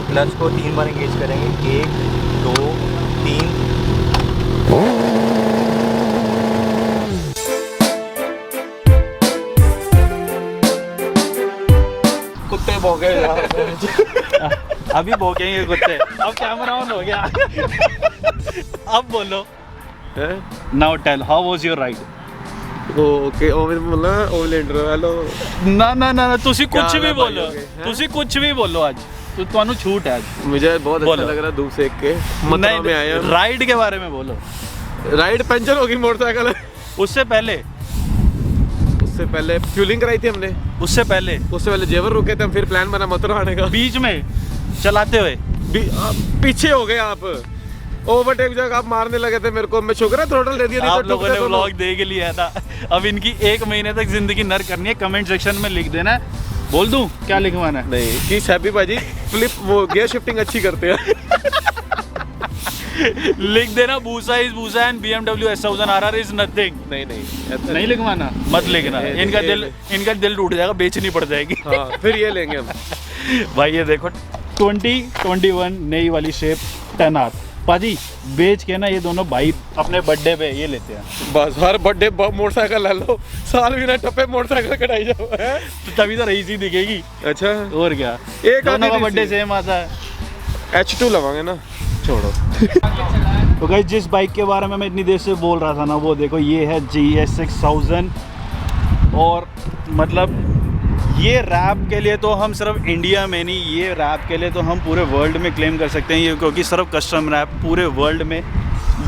Clutch को 3 बार engage करेंगे, 1 2 3। कुत्ते भौंके अभी भौंकेंगे कुत्ते। अब कैमरा ऑन हो गया। अब बोलो, now tell how was your ride? Okay ਉਹ ਮੈਨੂੰ ਬੋਲਣਾ ਓਵਲੈਂਡਰ ਹੈਲੋ ना ना ना ਤੁਸੀਂ कुछ क्या भी हाल है बोलो, भाई, हैं? ਤੁਸੀਂ कुछ भी बोलो आज तो ਤੁਹਾਨੂੰ छूट है आज। मुझे बहुत अच्छा बोलो। लग रहा है धूप सेक के मथुरा में आया हूं। राइड के बारे में बोलो। राइड पंचर होगी मोटरसाइकिल। उससे पहले उससे पहले फ्यूलिंग कराई थी हमने, उससे पहले उससे पहले जेवर रुके थे हम, फिर प्लान बना मथुरा आने का। बीच में चलाते हुए पीछे हो गए आप, ओवरटेक जब आप मारने लगे थे मेरे को, मैं शुक्र है थ्रोटल दे दिया, नहीं आप तो लोगों ने टुकड़े व्लॉग देख लिया था। अब इनकी 1 महीने तक जिंदगी नर करनी है। कमेंट सेक्शन में लिख देना है। बोल दूं क्या लिखवाना है? नहीं कि सैबी भाजी फ्लिप वो गियर शिफ्टिंग अच्छी करते हैं। लिख देना बूसा इज बूसा and BMW S1000 RR is nothing. नहीं नहीं नहीं लिखवाना, मत लिखना। इनका दिल टूट जाएगा, बेचनी पड़ जाएगी। हाँ फिर ये लेंगे हम। भाई ये देखो 2021 नई वाली शेप 10R पाजी बेच के ना ये दोनों भाई अपने बर्थडे पे ये लेते हैं। बस हर बर्थडे मोटरसाइकिल ले लो, साल भी ना टप्पे मोटरसाइकिल कटाई जाओ है। तो तभी तो रईसी दिखेगी। अच्छा और क्या, एक दोनों का आधी बर्थडे रीसी। सेम आता है। H2 लवांगे ना। छोड़ो। तो गाइस जिस बाइक के बारे में मैं इतनी देर से बोल रहा था ना, वो देखो ये है GS 6000। और मतलब ये रैप के लिए तो हम सिर्फ इंडिया में नहीं, ये रैप के लिए तो हम पूरे वर्ल्ड में क्लेम कर सकते हैं ये, क्योंकि सिर्फ कस्टम रैप पूरे वर्ल्ड में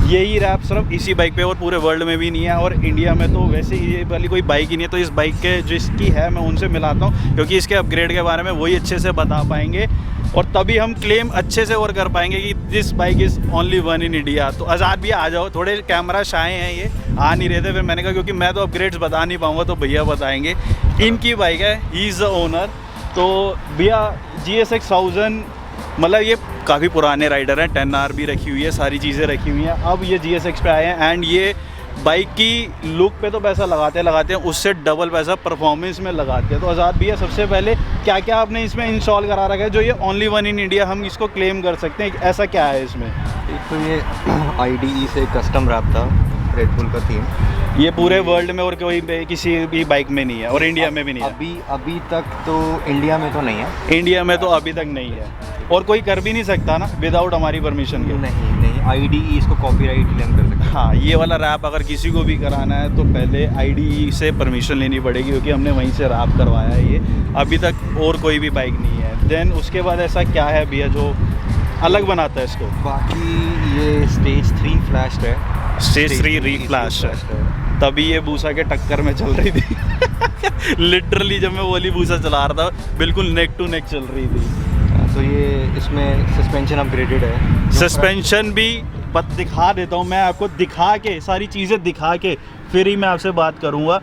यही रैप सिर्फ इसी बाइक पे और पूरे वर्ल्ड में भी नहीं है। और इंडिया में तो वैसे ही ये वाली कोई बाइक ही नहीं है। तो इस बाइक के जिसकी है मैं उनसे मिलाता हूँ, क्योंकि इसके अपग्रेड के बारे में वही अच्छे से बता पाएंगे और तभी हम क्लेम अच्छे से और कर पाएंगे कि this bike is only one in India. तो आज़ाद भैया आ जाओ, थोड़े कैमरा शाये हैं ये, आ नहीं रहे थे। फिर मैंने कहा क्योंकि मैं तो अपग्रेड्स बता नहीं पाऊँगा तो भैया बताएंगे। इनकी बाइक है, ही इज़ द ओनर। तो भैया GS 6000 मतलब ये काफ़ी पुराने राइडर हैं, 10R भी रखी हुई है, सारी चीज़ें रखी हुई हैं। अब ये GSX पे आए हैं एंड ये बाइक की लुक पे तो पैसा लगाते हैं, उससे डबल पैसा परफॉर्मेंस में लगाते हैं। तो आज़ाद भैया सबसे पहले क्या क्या आपने इसमें इंस्टॉल करा रखा है जो ये ओनली वन इन इंडिया हम इसको क्लेम कर सकते हैं? ऐसा क्या है इसमें? तो ये IDE से कस्टम रैप था, रेड बुल का थीम। ये पूरे वर्ल्ड में और कोई किसी भी बाइक में नहीं है और इंडिया में भी नहीं है। अभी तक तो इंडिया में तो नहीं है। इंडिया में तो अभी तक नहीं है और कोई कर भी नहीं सकता ना विदाउट हमारी परमिशन के। नहीं IDE इसको कॉपीराइट क्लेम कर सकते हैं। हाँ, ये वाला रैप अगर किसी को भी कराना है तो पहले IDE से परमिशन लेनी पड़ेगी, क्योंकि हमने वहीं से रैप करवाया है ये। अभी तक और कोई भी बाइक नहीं है। देन उसके बाद ऐसा क्या है भैया जो अलग बनाता है इसको? बाकी ये स्टेज 3 फ्लैश्ड है, स्टेज 3 रीफ्लैश है, तभी ये बूसा के टक्कर में चल रही थी। लिटरली जब मैं वो वाली बूसा चला रहा था बिल्कुल नेक टू नेक चल रही थी। तो ये इसमें सस्पेंशन अपग्रेडेड है। सस्पेंशन भी दिखा देता हूँ मैं आपको, दिखा के सारी चीज़ें दिखा के फिर ही मैं आपसे बात करूँगा।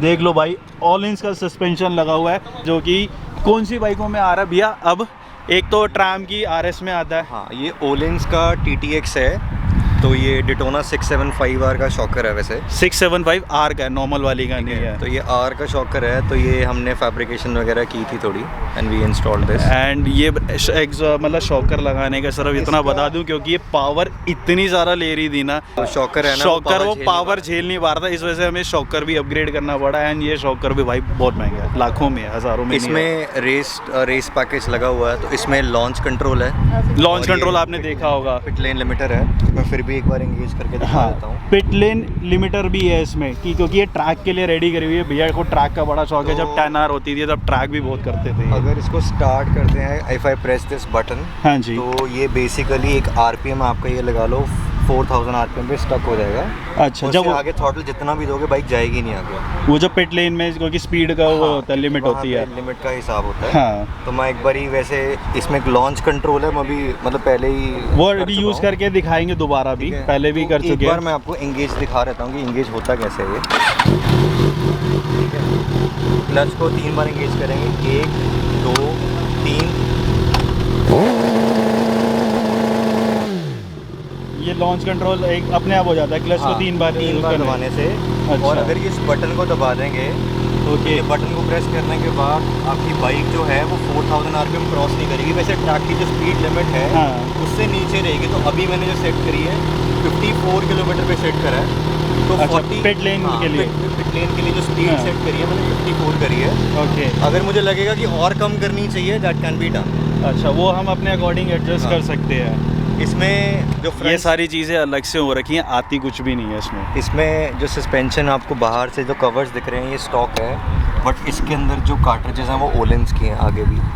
देख लो भाई, ऑलिंस का सस्पेंशन लगा हुआ है जो कि कौन सी बाइकों में आ रहा है भैया? अब एक तो ट्राम की RS में आता है। हाँ, ये ओलिंस का TTX है। तो ये डिटोना 675R का शॉकर है, वैसे 675R का है, नॉर्मल वाली का नहीं है। तो ये R का शॉकर है। तो ये हमने फैब्रिकेशन वगैरह की थी थोड़ी and we installed this. And ये मतलब शॉकर लगाने का सिर्फ इतना बता दूं, क्योंकि ये पावर इतनी ज़्यादा ले रही थी ना, तो शॉकर है ना, शॉकर वो पावर झेल नहीं पा रहा था, इस वजह से हमें शॉकर भी अपग्रेड करना पड़ा। एंड ये शॉकर भी भाई बहुत महंगा है, लाखों में, हज़ारों में। इसमें रेस पैकेज लगा हुआ है। तो इसमें लॉन्च कंट्रोल है। लॉन्च कंट्रोल आपने देखा होगा। पिट लेन लिमिटर है। मैं फिर भी एक बार एंगेज करके दिखा देता हूँ। पिट लेन लिमिटर भी है इसमें कि क्योंकि ये ट्रैक के लिए रेडी करी हुई है। भैया को ट्रैक का बड़ा शौक है। जब 10R होती थी तब ट्रैक भी बहुत करते थे। अगर इसको स्टार्ट करते हैं, if I press this button, हाँ जी, तो ये बेसिकली एक RPM आपका ये लगा लो 4000 RPM पे स्टक हो जाएगा। अच्छा, जब आगे थ्रॉटल जितना भी दोगे बाइक जाएगी नहीं आगे। वो जो पिट लेन में क्योंकि स्पीड का वो होता है, लिमिट होती है, लिमिट का हिसाब होता है। हाँ, तो मैं एक बार ही वैसे इसमें एक लॉन्च कंट्रोल है, मैं अभी मतलब पहले ही वो अभी यूज़ करके दिखाएंगे दोबारा भी, पहले भी कर चुके हैं। एक बार मैं आपको एंगेज दिखा रहता हूँ कि एंगेज होता कैसे है ये। क्लच को 3 बार एंगेज करेंगे, 1 2 3। ये लॉन्च कंट्रोल एक अपने आप हो जाता है। क्लच को 3 बार दबाने से। अच्छा। और अगर इस बटन को दबा देंगे ओके। ये बटन को प्रेस करने के बाद आपकी बाइक जो है वो 4000 आरपीएम क्रॉस नहीं करेगी। वैसे ट्रैक की जो स्पीड लिमिट है हाँ। उससे नीचे रहेगी। तो अभी मैंने जो सेट करी है 54 किलोमीटर पे सेट करा है। तो अच्छा, 40 पिट लेन के लिए? पिट लेन के लिए जो स्पीड हाँ। सेट करी है मैंने 54 करी है। ओके। अगर मुझे लगेगा कि और कम करनी चाहिए दैट कैन बी डन। अच्छा, वो हम अपने अकॉर्डिंग एडजस्ट हाँ। कर सकते हैं। इसमें जो ये फ्रंट सारी चीज़ें अलग से हो रखी हैं, आती कुछ भी नहीं है इसमें। इसमें जो सस्पेंशन आपको बाहर से जो कवर्स दिख रहे हैं ये स्टॉक है, बट इसके अंदर जो कार्ट्रिजेस हैं वो ओलेंस की हैं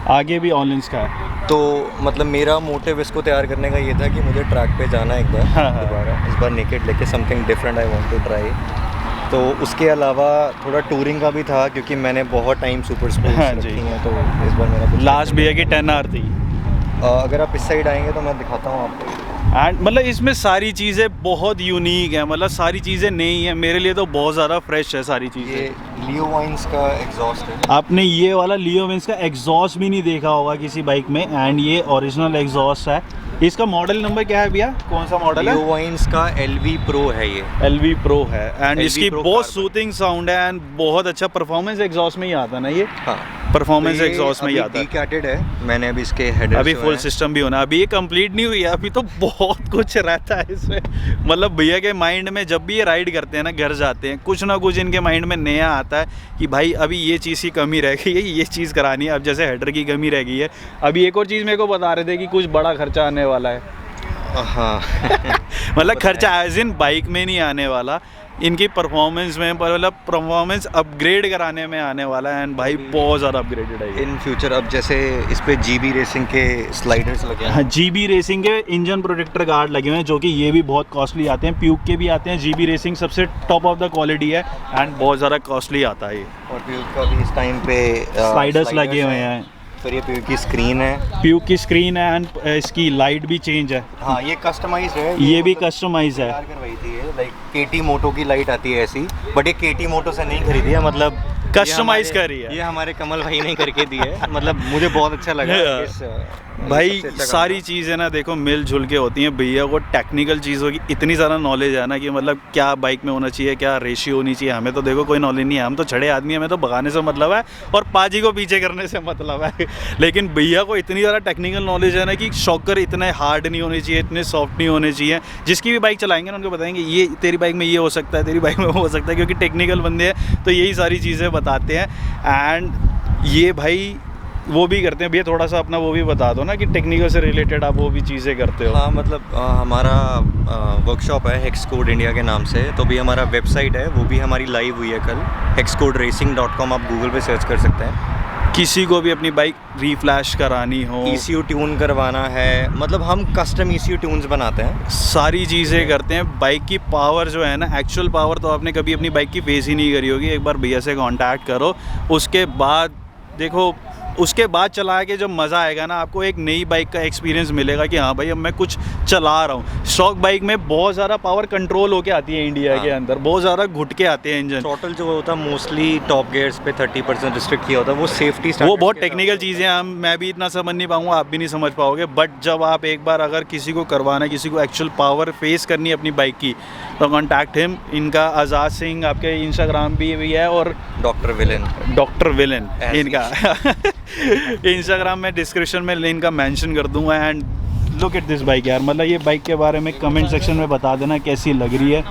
आगे भी ऑनलाइन का है। तो मतलब मेरा मोटिव इसको तैयार करने का ये था कि मुझे ट्रैक पे जाना है एक बार हाँ, हाँ। दोबारा, इस बार नेकेड लेके something different I want to try. तो उसके अलावा थोड़ा टूरिंग का भी था क्योंकि मैंने बहुत टाइम सुपर स्पोर्ट्स हाँ जी। रखी हैं, तो इस बार मेरा कुछ लास्ट भैया की 10R थी। अगर आप इस साइड आएंगे तो मैं दिखाता हूँ आपको। एंड मतलब इसमें सारी चीज़ें बहुत यूनिक है, मतलब सारी चीज़ें नई हैं मेरे लिए, तो बहुत ज़्यादा फ्रेश है सारी ये चीज़ें। लियो वाइन्स का एग्जॉस्ट है। आपने ये वाला लियो विंस का एग्जॉस्ट भी नहीं देखा होगा किसी बाइक में, एंड ये ओरिजिनल एग्जॉस्ट है। इसका मॉडल नंबर क्या है भैया, कौन सा मॉडल है? लियो वाइन्स का LV Pro है ये। LV Pro है एंड LV इसकी Pro बहुत Carbon। सूथिंग साउंड है एंड बहुत अच्छा परफॉर्मेंस एग्जॉस्ट में ही आता है ना ये। हाँ, परफॉर्मेंस तो ये एग्जॉस्ट में ही अभी आता है। डीकैटेड है। मैंने अभी इसके हेडर अभी फुल सिस्टम भी होना, अभी ये कंप्लीट नहीं हुई है, अभी तो बहुत कुछ रहता है इसमें। मतलब भैया के माइंड में जब भी ये राइड करते हैं ना, घर जाते हैं, कुछ ना कुछ इनके माइंड में नया आता है कि भाई अभी ये चीज़ की कमी रह गई है, ये चीज़ करानी है। अब जैसे हेडर की कमी रह गई है, अभी एक और चीज़ मेरे को बता रहे थे कि कुछ बड़ा खर्चा आने वाला है। हाँ मतलब खर्चा एज इन बाइक में नहीं आने वाला, इनकी परफॉर्मेंस में, मतलब परफॉर्मेंस अपग्रेड कराने में आने वाला है। एंड भाई बहुत ज़्यादा अपग्रेडेड है ये। इन फ्यूचर अब जैसे इस पे GB रेसिंग के स्लाइडर्स लगे हैं। हाँ, GB रेसिंग के इंजन प्रोटेक्टर गार्ड लगे हुए हैं, जो कि ये भी बहुत कॉस्टली आते हैं। प्यूक के भी आते हैं, GB रेसिंग सबसे टॉप ऑफ द क्वालिटी है एंड बहुत ज़्यादा कॉस्टली आता है ये। और प्यूक का भी इस टाइम पे स्लाइडर्स लगे हुए हैं। फिर ये प्यूक की स्क्रीन है। प्यूक की स्क्रीन है एंड इसकी लाइट भी चेंज है। हाँ, ये कस्टमाइज है। ये भी मतलब कस्टमाइज है। तैयार करवाई थी ये, लाइक KT मोटो की लाइट आती है ऐसी, बट ये KT मोटो से नहीं खरीदी है, मतलब कस्टमाइज ये करी है। ये हमारे कमल भाई ने करके दी है। मतलब मुझे बहुत अच्छा लगा भाई सबसे अच्छा सारी काम चीज़ें ना देखो मिलजुल के होती हैं। भैया को टेक्निकल चीज़ों की इतनी ज़्यादा नॉलेज है ना कि मतलब क्या बाइक में होना चाहिए, क्या रेशियो होनी चाहिए। हमें तो देखो कोई नॉलेज नहीं है, हम तो छड़े आदमी, हमें तो भगाने से मतलब है और पाजी को पीछे करने से मतलब है। लेकिन भैया को इतनी ज़्यादा टेक्निकल नॉलेज है ना कि शॉकर इतने हार्ड नहीं होने चाहिए, इतने सॉफ्ट नहीं होने चाहिए। जिसकी भी बाइक चलाएंगे ना उनको बताएंगे ये तेरी बाइक में ये हो सकता है, तेरी बाइक में वो हो सकता है, क्योंकि टेक्निकल बंदे हैं तो यही सारी चीज़ें बताते हैं। एंड ये भाई वो भी करते हैं। भैया थोड़ा सा अपना वो भी बता दो ना कि टेक्निकल से रिलेटेड आप वो भी चीज़ें करते हो। हाँ, मतलब हमारा वर्कशॉप है हेक्सकोड इंडिया के नाम से, तो भी हमारा वेबसाइट है, वो भी हमारी लाइव हुई है कल। hexcoderacing.com आप गूगल पे सर्च कर सकते हैं। किसी को भी अपनी बाइक रीफ्लैश करानी हो, ECU ट्यून करवाना है, मतलब हम कस्टम ECU ट्यून्स बनाते हैं। सारी चीज़ें करते हैं। बाइक की पावर जो है ना, एक्चुअल पावर तो आपने कभी अपनी बाइक की फेस ही नहीं करी होगी। एक बार भैया से कांटेक्ट करो, उसके बाद देखो, उसके बाद चला के जब मज़ा आएगा ना, आपको एक नई बाइक का एक्सपीरियंस मिलेगा कि हाँ भाई अब मैं कुछ चला रहा हूँ। स्टॉक बाइक में बहुत ज़्यादा पावर कंट्रोल होके आती है इंडिया के अंदर, बहुत ज़्यादा घुट के आते हैं इंजन। टोटल जो होता है मोस्टली टॉप गियर्स पे 30% रिस्ट्रिक्ट किया होता है, वो सेफ्टी वो बहुत टेक्निकल चीज़ें हैं, मैं भी इतना समझ नहीं पाऊँगा, आप भी नहीं समझ पाओगे। बट जब आप एक बार अगर किसी को करवाना है, किसी को एक्चुअल पावर फेस करनी है अपनी बाइक की, तो कॉन्टैक्ट हिम। इनका आज़ाद सिंह आपके इंस्टाग्राम भी है और डॉक्टर विलन इनका इंस्टाग्राम में डिस्क्रिप्शन में इनका मेंशन कर दूंगा। And look at this bike यार, मतलब ये बाइक के बारे में कमेंट सेक्शन में बता देना कैसी लग रही है।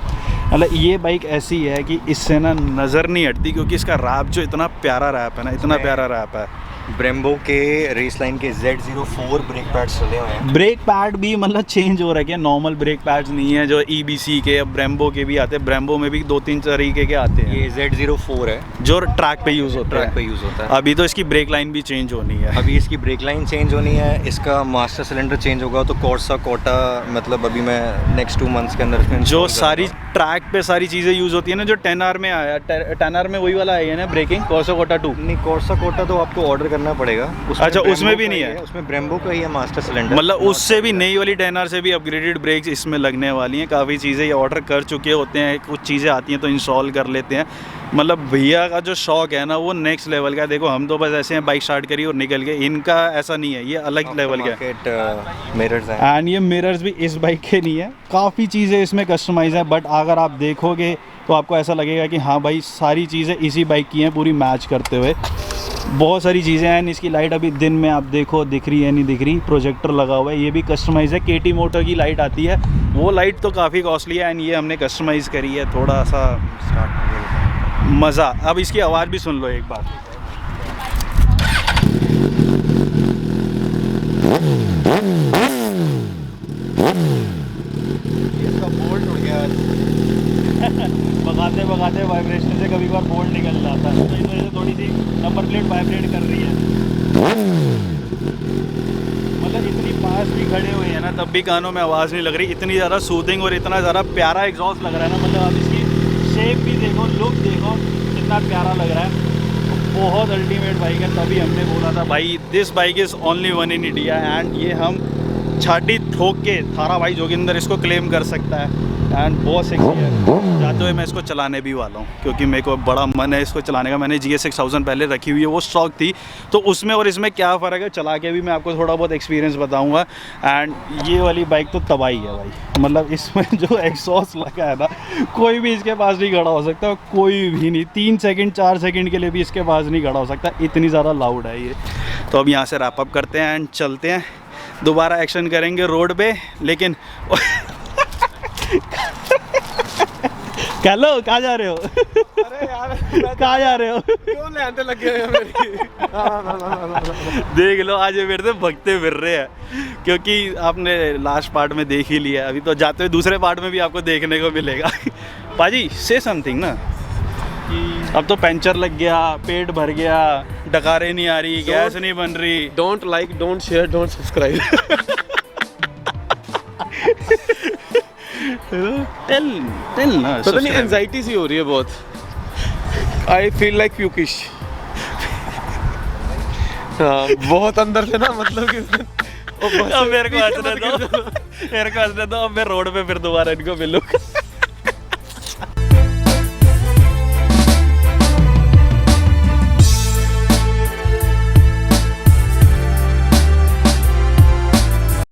मतलब ये बाइक ऐसी है कि इससे ना नज़र नहीं हटती, क्योंकि इसका रैप जो इतना प्यारा रैप है ना, इतना प्यारा रैप है। ब्रेम्बो के रेस लाइन के Z04 ब्रेक पैड्स चले हुए हैं। ब्रेक पैड भी मतलब चेंज हो रखे हैं, नॉर्मल ब्रेक पैड्स नहीं है जो EBC के, अब ब्रेम्बो के भी आते हैं। ब्रेम्बो में भी 2-3 तरीके के आते हैं। ये Z04 है जो ट्रैक पे यूज़ होता है। यूज़ होता है। अभी तो इसकी ब्रेक लाइन भी चेंज होनी है। अभी इसकी ब्रेक लाइन चेंज होनी है, इसका मास्टर सिलेंडर चेंज होगा, तो कोर्सा कोटा मतलब अभी मैं नेक्स्ट 2 मंथ्स के अंदर इसमें जो सारी ट्रैक पे सारी चीज़ें यूज़ होती है ना, जो 10R में आया, 10R में वही वाला है ना ब्रेकिंग, कोर्सा कोटा 2 नहीं, कोर्सा कोटा तो आपको ऑर्डर करना पड़ेगा। अच्छा, उसमें भी नहीं है? उसमें ब्रेम्बो का ही है मास्टर सिलेंडर। मतलब उससे भी नई वाली 10R से भी अपग्रेडेड ब्रेक्स इसमें लगने वाली हैं। काफ़ी चीज़ें ये ऑर्डर कर चुके होते हैं, कुछ चीज़ें आती हैं तो इंस्टॉल कर लेते हैं। मतलब भैया का जो शौक है ना वो नेक्स्ट लेवल का है। देखो हम तो बस ऐसे हैं, बाइक स्टार्ट करी और निकल गए, इनका ऐसा नहीं है, ये अलग लेवल का है। मिरर्स हैं, एंड ये मिरर्स भी इस बाइक के नहीं है, काफ़ी चीज़ें इसमें कस्टमाइज है। बट अगर आप देखोगे तो आपको ऐसा लगेगा कि हाँ भाई सारी चीज़ें इसी बाइक की हैं पूरी मैच करते हुए। बहुत सारी चीज़ें हैं। इसकी लाइट अभी दिन में आप देखो दिख रही है नहीं दिख रही, प्रोजेक्टर लगा हुआ है, ये भी कस्टमाइज़ है। KT मोटर की लाइट आती है, वो लाइट तो काफ़ी कॉस्टली है एंड ये हमने कस्टमाइज़ करी है थोड़ा सा मज़ा। अब इसकी आवाज़ भी सुन लो एक बार। इसका बोल्ट उड़ गया। भगाते भगाते वाइब्रेशन से कभी बार बोल्ट निकल जाता है, तो इस वजह से थोड़ी सी नंबर प्लेट वाइब्रेट कर रही है। मतलब इतनी पास भी खड़े हुए हैं ना तब भी कानों में आवाज़ नहीं लग रही, इतनी ज़्यादा सूदिंग और इतना ज़्यादा प्यारा एग्जॉस्ट लग रहा है ना। मतलब आप इसकी शेप भी देखो, लुक देखो, कितना प्यारा लग रहा है। बहुत अल्टीमेट बाइक है। तभी हमने बोला था भाई this bike is only one in India and ये हम छाती ठोक के थारा भाई जोगिंदर इसको क्लेम कर सकता है एंड बहुत सेक्सी है। जाते हुए मैं इसको चलाने भी वाला हूँ क्योंकि मेरे को बड़ा मन है इसको चलाने का। मैंने GS 6000 पहले रखी हुई है, वो स्टॉक थी, तो उसमें और इसमें क्या फ़र्क है चला के भी मैं आपको थोड़ा बहुत एक्सपीरियंस बताऊँगा। एंड ये वाली बाइक तो तबाही है भाई, मतलब इसमें जो एग्जॉस्ट लगा है ना कोई भी इसके पास नहीं खड़ा हो सकता, कोई भी नहीं। 3 सेकंड 4 सेकंड के लिए भी इसके पास नहीं खड़ा हो सकता, इतनी ज़्यादा लाउड है ये। तो अब यहाँ से रैप अप करते हैं एंड चलते हैं, दोबारा एक्शन करेंगे रोड पे। लेकिन हेलो कहाँ जा रहे हो? अरे यार कहाँ जा रहे हो? क्यों लेने लगे हो मेरी? देख लो आज ये मेरे से भगते फिर रहे हैं क्योंकि आपने लास्ट पार्ट में देख ही लिया, अभी तो जाते हुए दूसरे पार्ट में भी आपको देखने को मिलेगा। पाजी से समथिंग ना कि अब तो पंचर लग गया, पेट भर गया, डकारें नहीं आ रही, गैस नहीं बन रही। Don't like, don't share, don't subscribe. Tell ना, पता नहीं एंजाइटी सी हो रही है बहुत। I feel like pukish. बहुत अंदर से ना, मतलब कि अब मेरे को हंसने दो, अब मैं रोड पे फिर दोबारा इनको मिलूंगा।